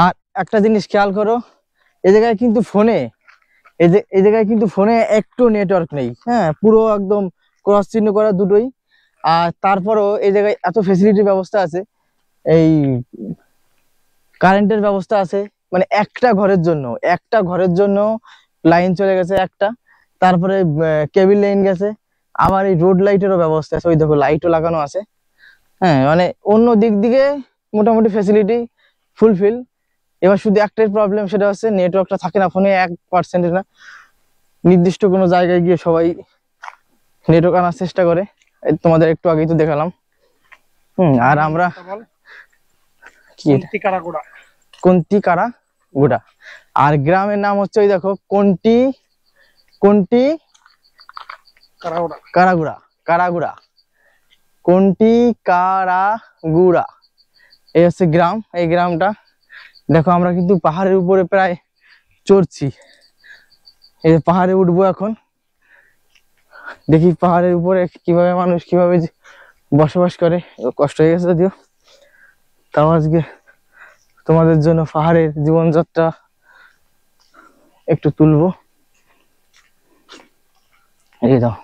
আর একটা জিনিস খেয়াল করো, এই জায়গায় কিন্তু ফোনে এই জায়গায় কিন্তু ফোনে একটু নেটওয়ার্ক নেই, হ্যাঁ, পুরো একদম ক্রস চিহ্ন করা দুটোই। আর তারপরও এই জায়গায় এত ফেসিলিটির ব্যবস্থা আছে, এই কারেন্টের ব্যবস্থা আছে, মানে একটা ঘরের জন্য লাইন চলে গেছে একটা, তারপরে কেবল লাইন গেছে, আবার এই রোড লাইটেরও ব্যবস্থা আছে, ওই দেখো লাইটও লাগানো আছে। হ্যাঁ, মানে অন্য দিক দিকে মোটামুটি ফেসিলিটি ফুলফিল। এবার শুধু একটাই প্রবলেম, সেটা হচ্ছে নেটওয়ার্কটা থাকে না ফোনে 1% না। নির্দিষ্ট কোনো জায়গায় গিয়ে সবাই নেটওয়ার্ক আনার চেষ্টা করে, এই তোমাদের একটু আগেই তো দেখালাম। আর আমরা কি কোনটি কারা গুড়া, আর গ্রামের নাম হচ্ছে ওই দেখো কোনটি কোনটি কারাগুড়া, কারাগুড়া, কোনটি কারাগুড়া, এই হচ্ছে গ্রাম। এই গ্রামটা দেখো, আমরা কিন্তু পাহাড়ের উপরে প্রায় চড়ছি, এই যে পাহাড়ে উঠবো এখন, দেখি পাহাড়ের উপরে কিভাবে মানুষ কিভাবে বসবাস করে। কষ্ট হয়ে গেছে যদিও, তাও আজকে তোমাদের জন্য পাহাড়ের জীবনযাত্রা একটু তুলবো। এই দাও।